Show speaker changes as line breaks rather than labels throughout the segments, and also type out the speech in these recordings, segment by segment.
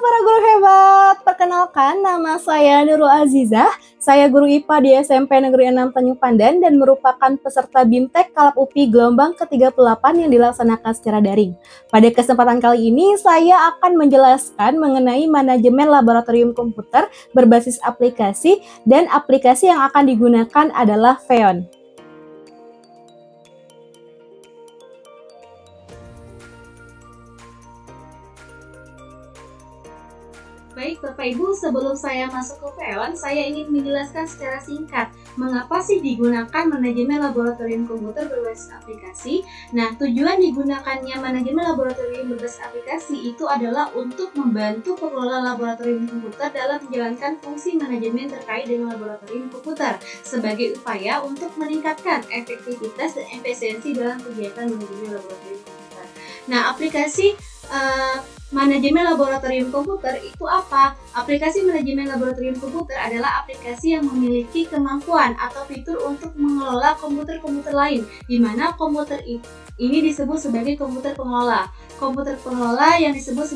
para guru hebat, perkenalkan nama saya Nurul Azizah. Saya guru IPA di SMP Negeri 6 Tanjung Pandan dan merupakan peserta BIMTEK Kalap UPI gelombang ke-38 yang dilaksanakan secara daring. Pada kesempatan kali ini saya akan menjelaskan mengenai manajemen laboratorium komputer berbasis aplikasi dan aplikasi yang akan digunakan adalah Pheon.
Baik Bapak Ibu, sebelum saya masuk ke Pheon, saya ingin menjelaskan secara singkat mengapa sih digunakan manajemen laboratorium komputer berbasis aplikasi. Nah, tujuan digunakannya manajemen laboratorium berbasis aplikasi itu adalah untuk membantu pengelola laboratorium komputer dalam menjalankan fungsi manajemen terkait dengan laboratorium komputer sebagai upaya untuk meningkatkan efektivitas dan efisiensi dalam kegiatan manajemen laboratorium komputer. Nah, aplikasi manajemen laboratorium komputer itu apa? Aplikasi manajemen laboratorium komputer adalah aplikasi yang memiliki kemampuan atau fitur untuk mengelola komputer-komputer lain, di mana komputer ini disebut sebagai komputer pengelola. Komputer pengelola yang disebut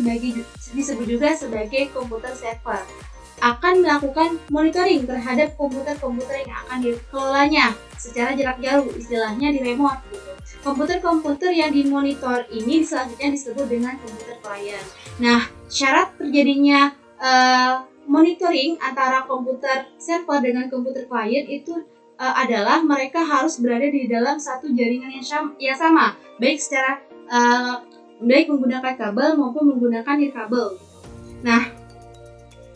juga sebagai komputer server akan melakukan monitoring terhadap komputer-komputer yang akan dikelolanya secara jarak jauh, istilahnya di remote gitu. Komputer-komputer yang dimonitor ini selanjutnya disebut dengan komputer klien. Nah, syarat terjadinya monitoring antara komputer server dengan komputer klien itu adalah mereka harus berada di dalam satu jaringan yang sama, baik secara baik menggunakan kabel maupun menggunakan nirkabel. Nah,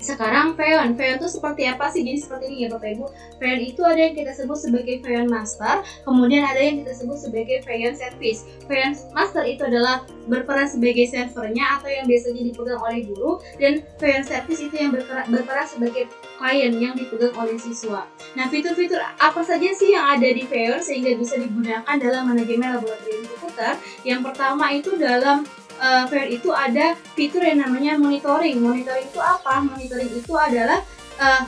sekarang Pheon itu seperti apa sih? Jadi seperti ini ya Bapak Ibu. Pheon itu ada yang kita sebut sebagai Pheon Master, kemudian ada yang kita sebut sebagai Pheon Service. Pheon Master itu adalah berperan sebagai servernya atau yang biasanya dipegang oleh guru, dan Pheon Service itu yang berperan sebagai klien yang dipegang oleh siswa. Nah, fitur-fitur apa saja sih yang ada di Pheon sehingga bisa digunakan dalam manajemen laboratorium komputer? Yang pertama itu dalam Pheon itu ada fitur yang namanya monitoring. Monitoring itu apa? Monitoring itu adalah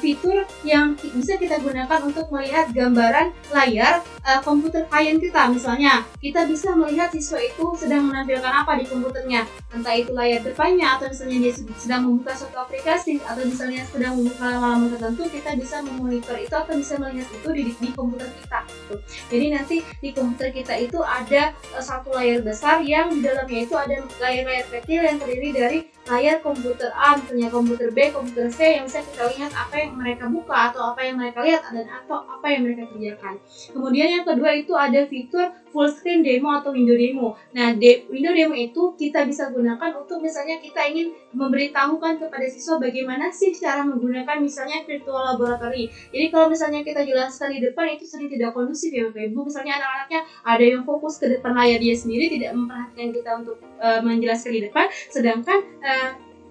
fitur yang bisa kita gunakan untuk melihat gambaran layar komputer klien kita. Misalnya, kita bisa melihat siswa itu sedang menampilkan apa di komputernya, entah itu layar depannya, atau misalnya dia sedang membuka suatu aplikasi, atau misalnya sedang membuka halaman tertentu, kita bisa memonitor itu atau bisa melihat itu di komputer kita gitu. Jadi nanti di komputer kita itu ada satu layar besar yang di dalamnya itu ada layar-layar kecil yang terdiri dari layar komputer A, misalnya komputer B, komputer C, yang bisa kita lihat apa yang mereka buka atau apa yang mereka lihat dan atau apa yang mereka kerjakan. Kemudian yang kedua itu ada fitur full screen demo atau window demo. Nah, window demo itu kita bisa gunakan untuk misalnya kita ingin memberitahukan kepada siswa bagaimana sih cara menggunakan misalnya virtual laboratory. Jadi kalau misalnya kita jelaskan di depan itu sering tidak kondusif ya Bapak Ibu. Misalnya anak-anaknya ada yang fokus ke depan layar dia sendiri, tidak memperhatikan kita untuk menjelaskan di depan, sedangkan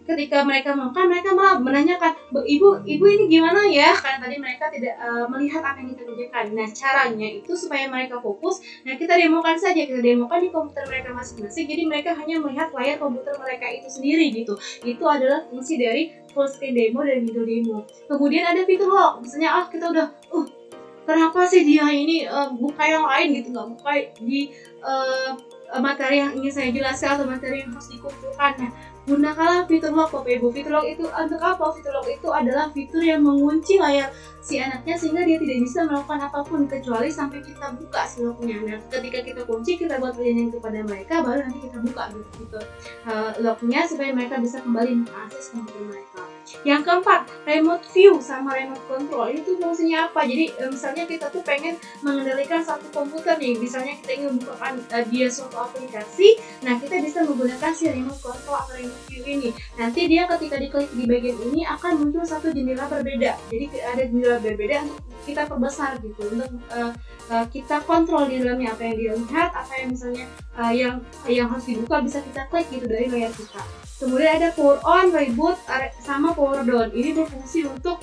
ketika mereka makan, mereka malah menanyakan, ibu ini gimana ya? Karena tadi mereka tidak melihat apa yang kita kerjakan. Nah, caranya itu supaya mereka fokus. Nah, kita demokan di komputer mereka masing-masing. Jadi mereka hanya melihat layar komputer mereka itu sendiri gitu. Itu adalah fungsi dari full screen demo dan video demo. Kemudian ada fitur lock. Misalnya, kita udah, kenapa sih dia ini buka yang lain gitu, nggak buka di materi yang ingin saya jelaskan atau materi yang harus dikumpulkan. Nah, gunakanlah fitur lock Bapak Ibu. Fitur lock itu untuk apa? Fitur lock itu adalah fitur yang mengunci layar si anaknya sehingga dia tidak bisa melakukan apapun kecuali sampai kita buka si locknya. Nah, ketika kita kunci, kita buat perjanjian kepada mereka, baru nanti kita buka gitu locknya supaya mereka bisa kembali mengakses komputer mereka. Yang keempat, remote view sama remote control. Itu fungsinya apa? Jadi misalnya kita tuh pengen mengendalikan satu komputer nih, misalnya kita ingin membuka dia suatu aplikasi. Nah, kita bisa menggunakan si remote control atau remote view ini. Nanti dia ketika diklik di bagian ini akan muncul satu jendela berbeda. Jadi ada jendela berbeda untuk kita perbesar gitu, untuk kita kontrol di dalamnya apa yang dia lihat, apa yang misalnya yang harus dibuka bisa kita klik gitu dari layar kita. Kemudian ada power on, reboot, sama power down. Ini berfungsi untuk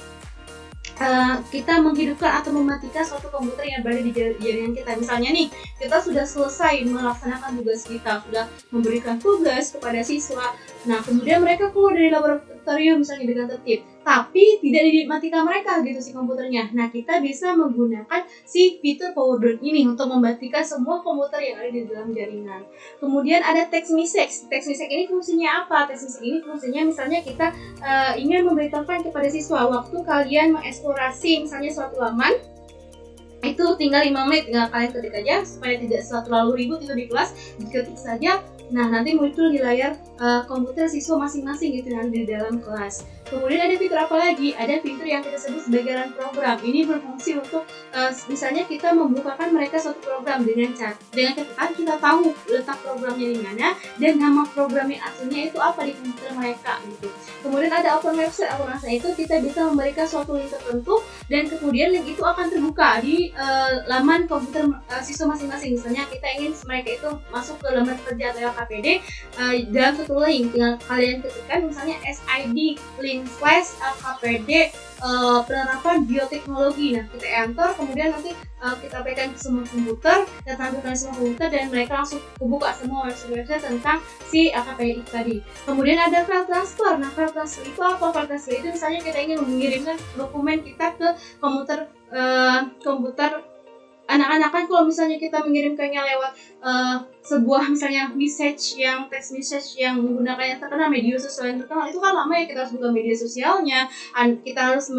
kita menghidupkan atau mematikan suatu komputer yang berada di jaringan kita. Misalnya nih, kita sudah selesai melaksanakan tugas kita, sudah memberikan tugas kepada siswa. Nah, kemudian mereka keluar dari laboratorium misalnya dengan tertib. tapi tidak dimatikan mereka gitu si komputernya. Nah, kita bisa menggunakan si fitur power burn ini untuk mematikan semua komputer yang ada di dalam jaringan. Kemudian ada text message. Text message ini fungsinya apa? Text message ini fungsinya misalnya kita ingin memberitahukan kepada siswa waktu kalian mengeksplorasi misalnya suatu laman, itu tinggal 5 menit, tinggal kalian ketik aja supaya tidak terlalu ribut itu di kelas, diketik saja. Nah, nanti muncul di layar komputer siswa masing-masing gitu nanti di dalam kelas. Kemudian ada fitur apa lagi? Ada fitur yang kita sebut sebagai run program. Ini berfungsi untuk misalnya kita membukakan mereka suatu program dengan catatan kita tahu letak programnya di mana dan nama programnya aslinya itu apa di komputer mereka gitu. Kemudian ada open website. Open website itu kita bisa memberikan suatu link tertentu dan kemudian link itu akan terbuka di laman komputer siswa masing-masing. Misalnya kita ingin mereka itu masuk ke lembar kerja atau LKPD dalam satu link, tinggal kalian ketikkan misalnya SID link / LKPD penerapan bioteknologi. Nah, kita enter, kemudian nanti kita berikan ke semua komputer, kita tampilkan semua komputer dan mereka langsung kebuka semua website tentang si LKPD tadi. Kemudian ada file transfer. Nah, file transfer itu apa? File transfer itu misalnya kita ingin mengirimkan dokumen kita ke komputer anak-anak. Kan kalau misalnya kita mengirimkannya lewat sebuah misalnya text message yang menggunakan yang terkenal, media sosial yang terkenal, itu kan lama ya, kita harus buka media sosialnya, kita harus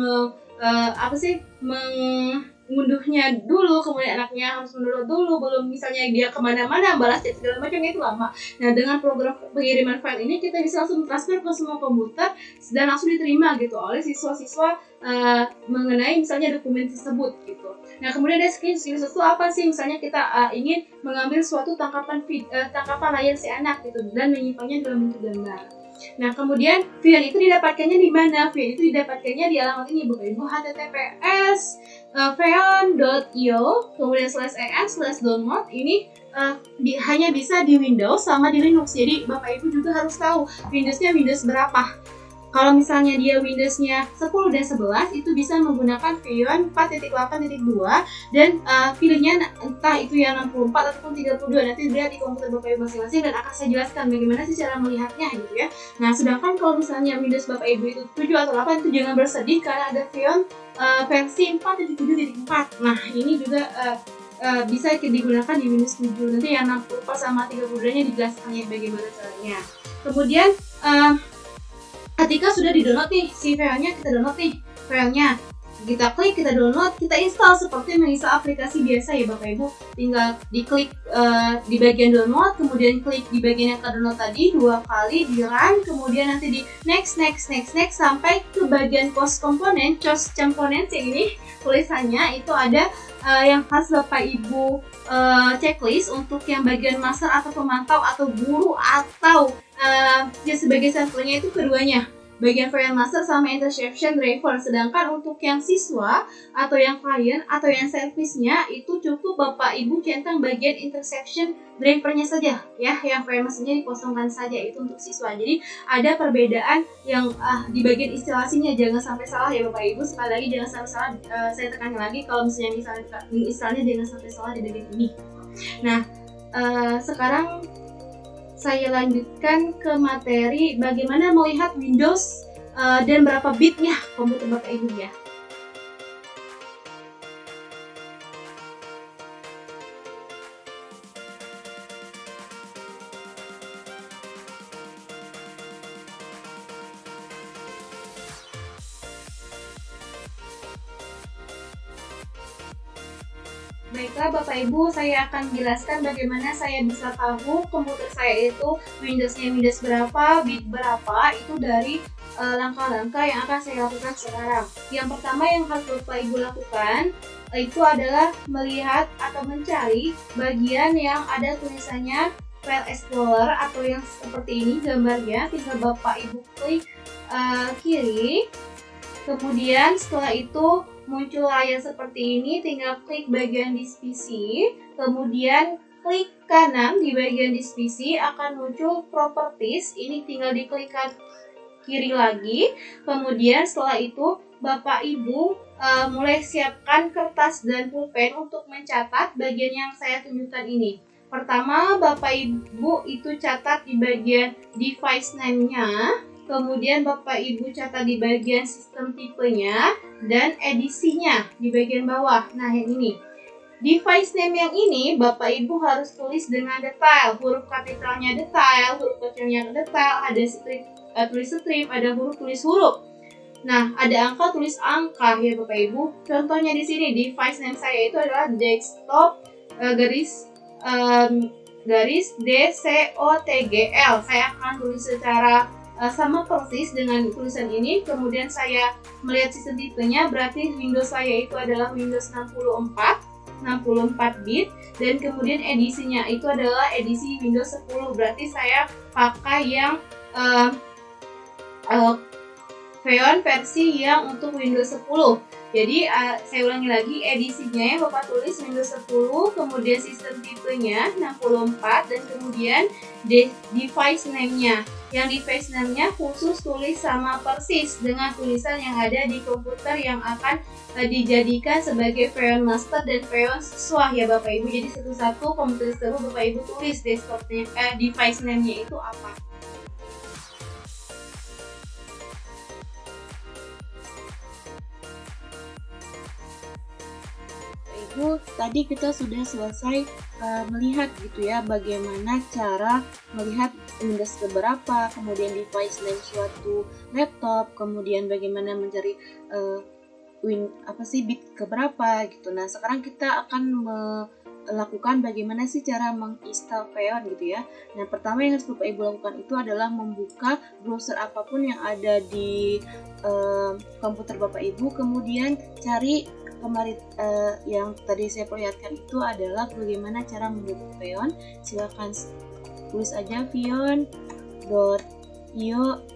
mengunduhnya dulu, kemudian anaknya harus mendownload dulu, belum misalnya dia kemana-mana balas chat segala macam, itu lama. Nah, dengan program pengiriman file ini kita bisa langsung transfer ke semua komputer dan langsung diterima gitu oleh siswa-siswa mengenai misalnya dokumen tersebut gitu. Nah, kemudian ada screenshot itu apa sih? Misalnya kita ingin mengambil suatu tangkapan layar si anak gitu dan menyimpannya dalam bentuk gambar. Nah, kemudian VN itu didapatkannya di mana? VN itu didapatkannya di alamat ini, Bapak Ibu, https veon.io kemudian /en/download. Ini hanya bisa di Windows sama di Linux. Jadi Bapak Ibu juga harus tahu Windowsnya Windows berapa. Kalau misalnya dia Windowsnya 10 dan 11 itu bisa menggunakan Veon 4.8.2 dan pilihnya entah itu yang 64 ataupun 32, nanti dilihat di komputer Bapak Ibu masing-masing dan akan saya jelaskan bagaimana sih cara melihatnya gitu ya. Nah, sedangkan kalau misalnya Windows Bapak Ibu itu 7 atau 8 itu jangan bersedih karena ada Veon versi 4.7.4. Nah, ini juga bisa digunakan di Windows 7. Nanti yang 64 sama 32-nya dijelaskan ya bagaimana caranya. Kemudian ketika sudah di-download nih si filenya, kita download nih filenya, kita klik, kita download, kita install seperti menginstal aplikasi biasa ya Bapak Ibu. Tinggal diklik di bagian download, kemudian klik di bagian yang terdownload tadi 2 kali, di run, kemudian nanti di next sampai ke bagian cost component yang ini tulisannya itu ada yang harus Bapak Ibu checklist untuk yang bagian master atau pemantau atau guru atau ya sebagai sampelnya itu keduanya, bagian file master sama interception driver. Sedangkan untuk yang siswa atau yang klien atau yang service-nya itu cukup Bapak Ibu centang bagian interception drivernya saja ya, yang file masternya dikosongkan saja, itu untuk siswa. Jadi ada perbedaan yang di bagian instalasinya, jangan sampai salah ya Bapak Ibu. Sekali lagi jangan sampai salah, saya tekankan lagi kalau misalnya instalnya jangan sampai salah di bagian ini. Nah, sekarang saya lanjutkan ke materi bagaimana melihat Windows dan berapa bitnya komputer Bapak Ibu ya. Baiklah Bapak Ibu, saya akan menjelaskan bagaimana saya bisa tahu komputer saya itu Windowsnya Windows berapa, bit berapa, itu dari langkah-langkah yang akan saya lakukan sekarang. Yang pertama yang harus Bapak Ibu lakukan itu adalah melihat atau mencari bagian yang ada tulisannya File Explorer atau yang seperti ini gambarnya. Tinggal Bapak Ibu klik kiri, kemudian setelah itu muncul layar seperti ini, tinggal klik bagian This PC, kemudian klik kanan di bagian This PC akan muncul Properties, ini tinggal diklik kiri lagi. Kemudian setelah itu Bapak Ibu mulai siapkan kertas dan pulpen untuk mencatat bagian yang saya tunjukkan ini. Pertama Bapak Ibu itu catat di bagian device name-nya kemudian Bapak Ibu catat di bagian sistem tipenya dan edisinya di bagian bawah. Nah, yang ini. Device name yang ini Bapak Ibu harus tulis dengan detail, huruf kapitalnya detail, huruf kecilnya detail, ada tulis strip, ada huruf tulis huruf. Nah, ada angka tulis angka ya Bapak Ibu. Contohnya di sini device name saya itu adalah desktop garis DCOTGL. Saya akan tulis secara sama persis dengan tulisan ini. Kemudian saya melihat sistem tipenya, berarti Windows saya itu adalah Windows 64 bit, dan kemudian edisinya itu adalah edisi Windows 10. Berarti saya pakai yang Xeon versi yang untuk Windows 10. Jadi saya ulangi lagi, edisinya yang Bapak tulis Windows 10, kemudian sistem tipenya 64, dan kemudian device name-nya. Yang device name-nya khusus tulis sama persis dengan tulisan yang ada di komputer yang akan dijadikan sebagai Xeon Master dan Xeon siswa ya Bapak Ibu. Jadi satu-satu komputer tersebut Bapak Ibu tulis device name-nya itu apa. Tadi kita sudah selesai melihat gitu ya, bagaimana cara melihat Windows keberapa, kemudian device name suatu laptop, kemudian bagaimana mencari bit keberapa gitu. Nah, sekarang kita akan melakukan bagaimana sih cara menginstal Xeon gitu ya. Nah, pertama yang harus Bapak Ibu lakukan itu adalah membuka browser apapun yang ada di komputer Bapak Ibu, kemudian cari kemarin yang tadi saya perlihatkan itu adalah bagaimana cara membuka Xeon. Silakan tulis aja xeon.io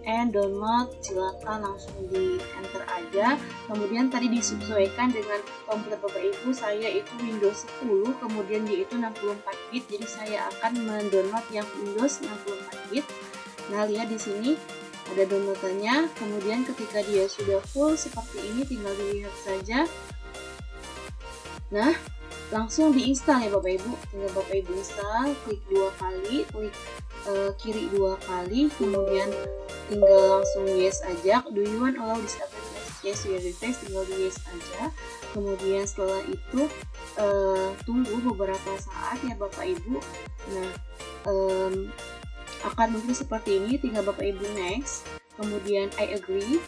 and download, silakan langsung di enter aja. Kemudian tadi disesuaikan dengan komputer Bapak Ibu, saya itu Windows 10, kemudian dia itu 64 bit, jadi saya akan mendownload yang Windows 64 bit. Nah, lihat di sini ada downloadannya. Kemudian ketika dia sudah full seperti ini, tinggal dilihat saja. Nah, langsung diinstal ya Bapak Ibu. Tinggal Bapak Ibu install, klik 2 kali, klik kiri 2 kali, kemudian tinggal langsung yes aja. Do you want allow this application? Yes, your device, tinggal di yes aja. Kemudian setelah itu tunggu beberapa saat ya Bapak Ibu. Nah, akan muncul seperti ini, tinggal Bapak Ibu next. Kemudian I agree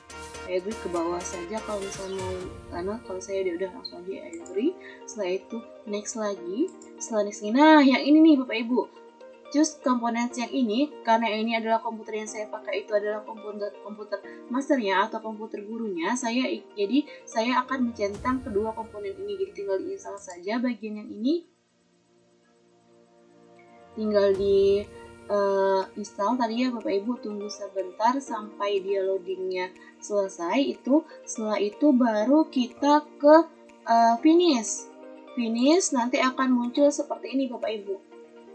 ke bawah saja kalau misalnya mau, karena kalau saya udah langsung aja I agree. Setelah itu next lagi, setelah next ini, nah yang ini nih Bapak Ibu, choose components yang ini, karena ini adalah komputer yang saya pakai itu adalah komputer masternya atau komputer gurunya, jadi saya akan mencentang kedua komponen ini, jadi tinggal diinstal saja bagian yang ini, tinggal di install tadi ya Bapak Ibu, tunggu sebentar sampai dia loadingnya selesai. Setelah itu baru kita ke finish, nanti akan muncul seperti ini Bapak Ibu,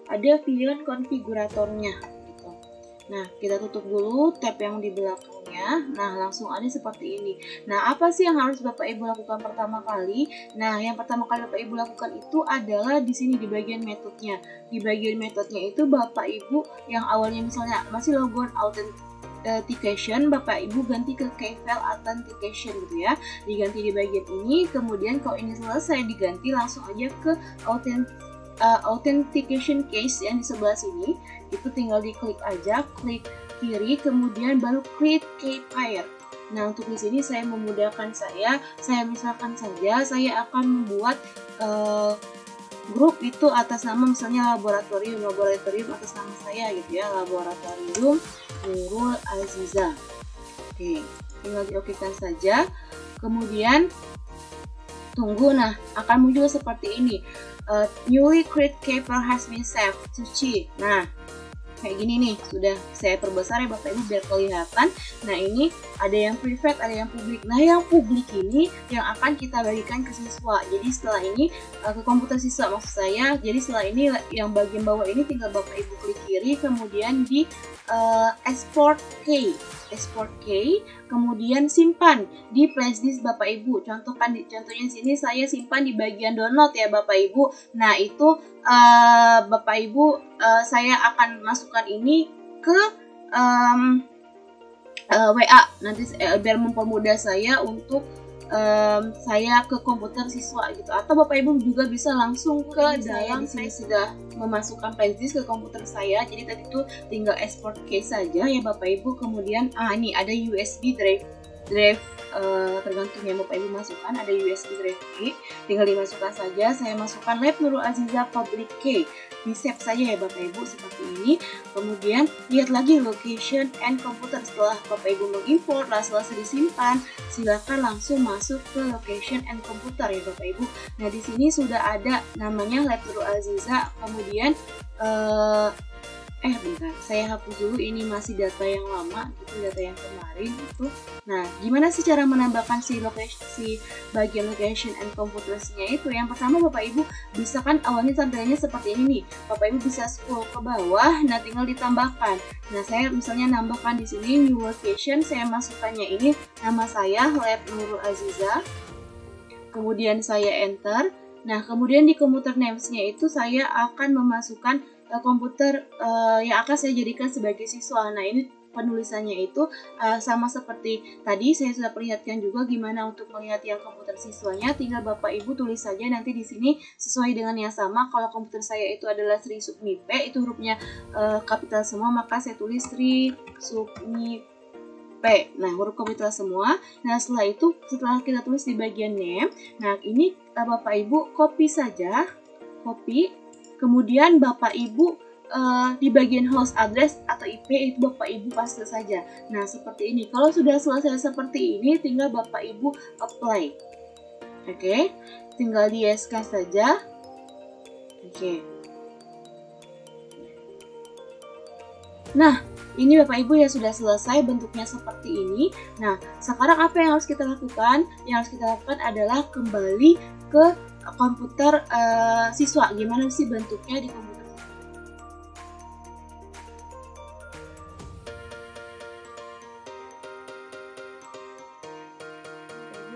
ada Xeon konfiguratornya gitu. Nah, kita tutup dulu tab yang di belakangnya. Nah, langsung ada seperti ini. Nah, apa sih yang harus Bapak Ibu lakukan pertama kali? Nah, yang pertama kali Bapak Ibu lakukan itu adalah di sini di bagian metodenya. Di bagian metodenya itu Bapak Ibu yang awalnya misalnya masih logon authentication, Bapak Ibu ganti ke key-file authentication gitu ya. Diganti di bagian ini, kemudian kalau ini selesai diganti, langsung aja ke authentication case yang di sebelah sini. Itu tinggal diklik aja, klik kiri, kemudian baru create key pair. Nah, untuk di sini saya memudahkan saya misalkan saja saya akan membuat grup itu atas nama misalnya laboratorium atas nama saya gitu ya, laboratorium Nurul Azizah. Oke, tinggal diokekan saja. Kemudian tunggu, nah akan muncul seperti ini. Newly create paper has been saved to C. Nah, kayak gini nih, sudah saya perbesar ya Bapak Ibu biar kelihatan. Nah, ini ada yang private, ada yang publik. Nah, yang publik ini yang akan kita bagikan ke siswa. Jadi setelah ini ke komputer siswa maksud saya. Jadi setelah ini yang bagian bawah ini tinggal Bapak Ibu klik kiri, kemudian di export key, kemudian simpan di flash disk Bapak Ibu. Contohnya sini saya simpan di bagian download ya Bapak Ibu. Nah, itu Bapak Ibu saya akan masukkan ini ke WA nanti biar mempermudah saya untuk saya ke komputer siswa gitu, atau Bapak Ibu juga bisa langsung ke dalam. Saya sudah memasukkan flashdisk ke komputer saya, jadi tadi itu tinggal export case saja ya Bapak Ibu. Kemudian ini ada USB drive tergantung yang Bapak Ibu masukkan, ada USB drive key, tinggal dimasukkan saja. Saya masukkan Lab Nurul Azizah Public Key, di save saja ya Bapak Ibu seperti ini. Kemudian lihat lagi location and computer. Setelah Bapak Ibu mengimport, selesai disimpan, silakan langsung masuk ke location and computer ya Bapak Ibu. Nah di sini sudah ada namanya Lab Nurul Azizah. Kemudian bentar, saya hapus dulu, ini masih data yang lama, itu data yang kemarin itu. Nah, gimana sih cara menambahkan si bagian location and computersnya itu? Yang pertama Bapak Ibu bisa kan awalnya tampilannya seperti ini nih. Bapak Ibu bisa scroll ke bawah, nah tinggal ditambahkan. Nah, saya misalnya nambahkan di sini new location, saya masukkannya ini nama saya Lab Nurul Azizah. Kemudian saya enter. Nah, kemudian di computer names-nya itu saya akan memasukkan komputer yang akan saya jadikan sebagai siswa. Nah ini penulisannya itu sama seperti tadi saya sudah perlihatkan juga gimana untuk melihat yang komputer siswanya. Tinggal Bapak Ibu tulis saja nanti di sini sesuai dengan yang sama. Kalau komputer saya itu adalah Sri Sukmi P, itu hurufnya kapital semua, maka saya tulis Sri Sukmi P. Nah huruf kapital semua. Nah setelah itu, setelah kita tulis di bagian name, nah ini Bapak Ibu copy saja, copy. Kemudian Bapak Ibu di bagian host address atau IP itu Bapak Ibu paste saja. Nah seperti ini. Kalau sudah selesai seperti ini, tinggal Bapak Ibu apply. Oke, tinggal di yes saja. Oke. Nah ini Bapak Ibu ya sudah selesai, bentuknya seperti ini. Nah sekarang apa yang harus kita lakukan? Yang harus kita lakukan adalah kembali ke komputer siswa. Gimana sih bentuknya di komputer?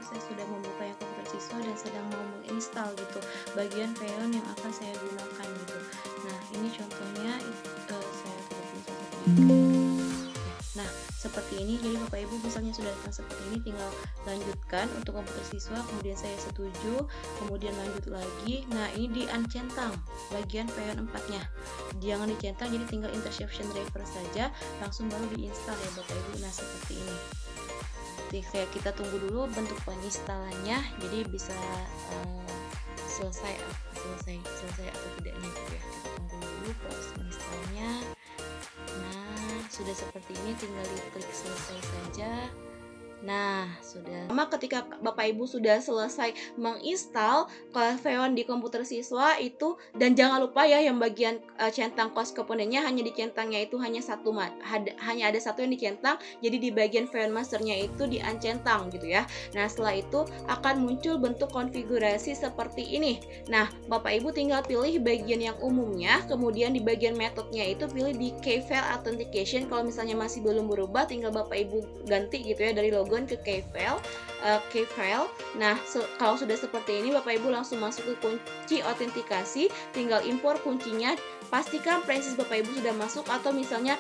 Saya sudah membuka yang komputer siswa dan sedang mau menginstal gitu bagian Peon yang akan saya gunakan gitu. Nah ini contohnya saya tidak bisa Nah seperti ini, jadi Bapak Ibu misalnya sudah datang seperti ini, tinggal lanjutkan untuk komputer siswa, kemudian saya setuju, kemudian lanjut lagi. Nah ini di uncentang bagian Peon 4 nya, jangan dicentang, jadi tinggal interception driver saja, langsung baru diinstal ya Bapak Ibu. Nah seperti ini. Jadi kita tunggu dulu bentuk penginstalannya, jadi bisa selesai atau tidaknya gitu ya. Kita tunggu dulu proses menginstalnya. Nah sudah seperti ini, tinggal diklik selesai saja. Nah sudah. Ketika Bapak Ibu sudah selesai menginstal Feon di komputer siswa itu, dan jangan lupa ya yang bagian centang cost komponennya hanya di centangnya itu hanya ada satu yang dicentang, jadi di bagian Feon masternya itu di uncentang gitu ya. Nah setelah itu akan muncul bentuk konfigurasi seperti ini. Nah Bapak Ibu tinggal pilih bagian yang umumnya, kemudian di bagian metodenya itu pilih di key-file authentication. Kalau misalnya masih belum berubah, tinggal Bapak Ibu ganti gitu ya dari logon ke key-file. Nah kalau sudah seperti ini, Bapak Ibu langsung masuk ke kunci autentikasi, tinggal impor kuncinya. Pastikan presis Bapak Ibu sudah masuk, atau misalnya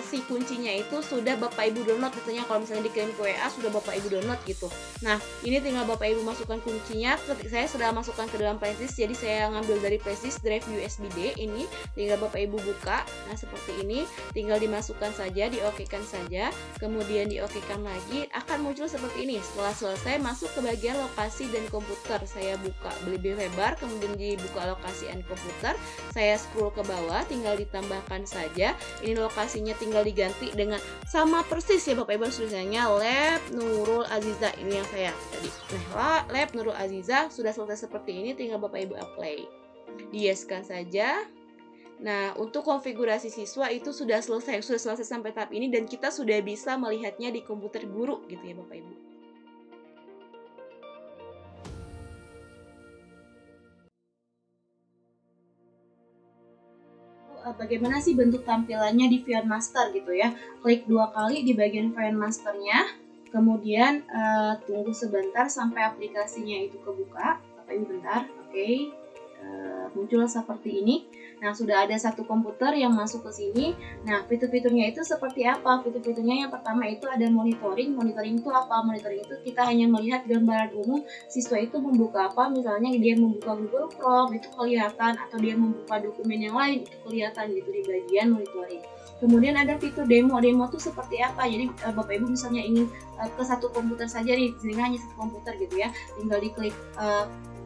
si kuncinya itu sudah Bapak Ibu download, misalnya kalau misalnya dikirim ke WA sudah Bapak Ibu download gitu. Nah ini tinggal Bapak Ibu masukkan kuncinya. Saya sudah masukkan ke dalam presis, jadi saya ngambil dari presis drive USB D ini, tinggal Bapak Ibu buka. Nah seperti ini, tinggal dimasukkan saja, diokekan saja, kemudian diokekan lagi, akan muncul seperti ini. Setelah selesai, masuk ke bagian lokasi dan komputer, saya buka lebih lebar, kemudian dibuka lokasi dan komputer, saya scroll ke bawah, tinggal ditambahkan saja. Ini lokasinya tinggal diganti dengan sama persis ya Bapak Ibu, tulisannya Lab Nurul Azizah, ini yang saya tadi. Nah Lab Nurul Azizah sudah selesai seperti ini, tinggal Bapak Ibu apply, di-yes-kan saja. Nah untuk konfigurasi siswa itu sudah selesai sampai tahap ini, dan kita sudah bisa melihatnya di komputer guru gitu ya Bapak Ibu. Bagaimana sih bentuk tampilannya di Feon Master gitu ya? Klik 2 kali di bagian Feon Masternya, kemudian tunggu sebentar sampai aplikasinya itu kebuka. Bapak Ibu bentar, oke. muncul seperti ini. Nah, sudah ada satu komputer yang masuk ke sini. Nah, fitur-fiturnya itu seperti apa? Fitur-fiturnya yang pertama itu ada monitoring. Monitoring itu apa? Monitoring itu kita hanya melihat gambaran umum siswa itu membuka apa. Misalnya dia membuka Google Chrome itu kelihatan, atau dia membuka dokumen yang lain itu kelihatan gitu di bagian monitoring. Kemudian ada fitur demo. Demo itu seperti apa? Jadi Bapak Ibu misalnya ingin ke satu komputer saja nih, sehingga hanya satu komputer gitu ya. Tinggal diklik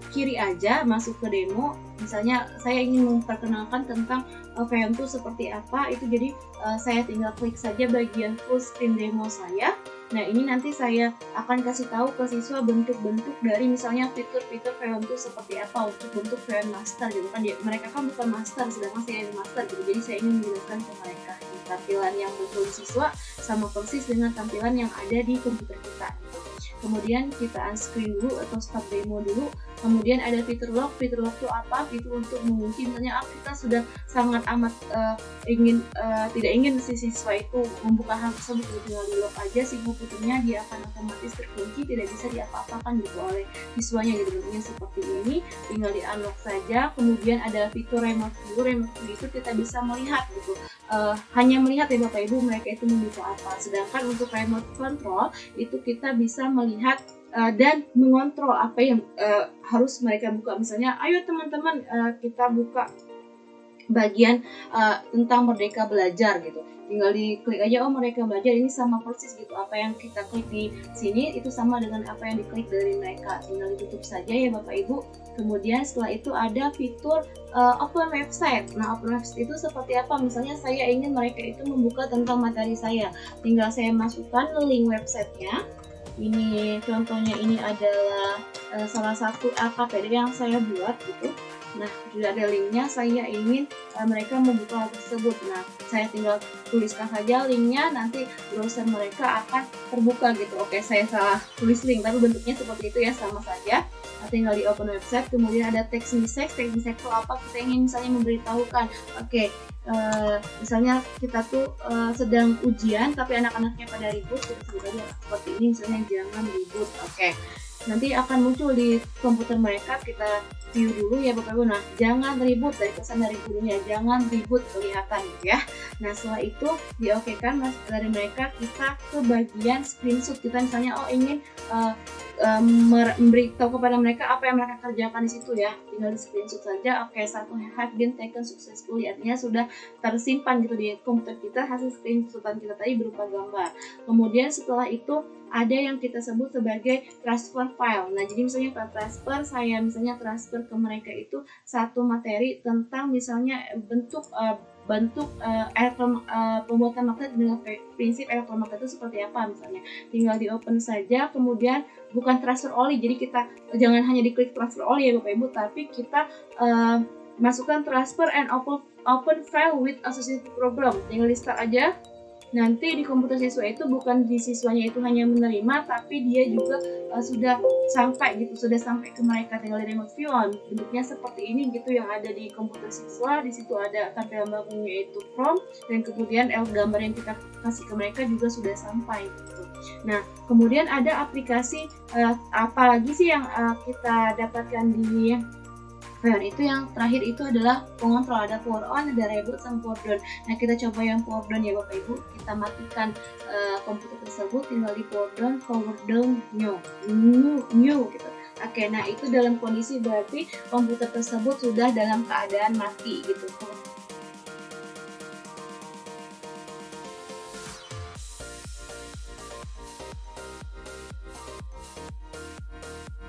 kiri aja masuk ke demo. Misalnya saya ingin memperkenalkan tentang Feon itu seperti apa, itu jadi saya tinggal klik saja bagian full screen demo saya. Nah, ini nanti saya akan kasih tahu ke siswa bentuk-bentuk dari misalnya fitur-fitur Feon itu seperti apa untuk bentuk Feon Master gitu kan. Mereka kan bukan master, sedangkan saya ini master gitu. Jadi saya ingin menjelaskan ke mereka tampilan yang muncul di siswa sama persis dengan tampilan yang ada di komputer kita gitu. Kemudian kita unscreen dulu atau stop demo dulu. Kemudian ada fitur lock. Fitur lock itu apa? Fitur untuk mengunci. Misalnya kita sudah sangat amat tidak ingin si siswa itu membuka hal tersebut, tinggal di lock aja si komputernya, dia akan otomatis terkunci, tidak bisa diapa-apakan gitu oleh siswanya gitu. Bentuknya seperti ini, tinggal di unlock saja. Kemudian ada fitur remote view. Remote view itu kita bisa melihat gitu, hanya melihat ya Bapak Ibu mereka itu membuka apa. Sedangkan untuk remote control itu kita bisa melihat dan mengontrol apa yang harus mereka buka. Misalnya, ayo teman-teman kita buka bagian tentang Merdeka Belajar gitu. Tinggal diklik aja, oh Merdeka Belajar ini sama persis gitu. Apa yang kita klik di sini itu sama dengan apa yang diklik dari mereka. Tinggal ditutup saja ya Bapak Ibu. Kemudian setelah itu ada fitur open website. Nah, open website itu seperti apa? Misalnya saya ingin mereka itu membuka tentang materi saya. Tinggal saya masukkan link websitenya. Ini contohnya, ini adalah salah satu LKPD yang saya buat gitu. Nah, sudah ada linknya, saya ingin mereka membuka hal tersebut. Nah, saya tinggal tuliskan saja linknya, nanti browser mereka akan terbuka gitu. Oke, saya salah tulis link, tapi bentuknya seperti itu ya, sama saja. Nah, tinggal di open website, kemudian ada text message. Text message itu apa? Kita ingin misalnya memberitahukan, oke, misalnya kita tuh sedang ujian, tapi anak-anaknya pada ribut, kita sebut aja seperti ini, misalnya jangan ribut. Oke. Nanti akan muncul di komputer mereka, kita view dulu ya Bapak Ibu. Nah, jangan ribut, dari pesan dari gurunya, jangan ribut kelihatan gitu ya. Nah, setelah itu diokekan dari mereka, kita ke bagian screenshot. Kita misalnya ingin memberitahu kepada mereka apa yang mereka kerjakan di situ ya, tinggal di screenshot saja. Oke, satu have been taken successfully, artinya sudah tersimpan gitu di komputer kita hasil screenshotan kita tadi berupa gambar. Kemudian setelah itu ada yang kita sebut sebagai transfer file. Nah, jadi misalnya transfer, saya misalnya transfer ke mereka itu satu materi tentang misalnya bentuk pembuatan magnet dengan prinsip elektromagnet itu seperti apa misalnya. Tinggal di open saja, kemudian bukan transfer only, jadi kita jangan hanya diklik transfer only ya Bapak Ibu, tapi kita masukkan transfer and open file with associated program. Tinggal di start aja. Nanti di komputer siswa itu bukan di siswanya itu hanya menerima, tapi dia juga sudah sampai ke mereka. Tinggal di remote view, bentuknya seperti ini gitu yang ada di komputer siswa. Di situ ada tampilan bakunya yaitu Chrome, dan kemudian gambar yang kita kasih ke mereka juga sudah sampai gitu. Nah, kemudian ada aplikasi apa lagi sih yang kita dapatkan di Feon itu? Yang terakhir itu adalah pengontrol, ada power on, ada reboot, sama power down. Nah, kita coba yang power down ya Bapak Ibu. Kita matikan komputer tersebut, tinggal di power down new gitu. Oke, nah itu dalam kondisi berarti komputer tersebut sudah dalam keadaan mati gitu.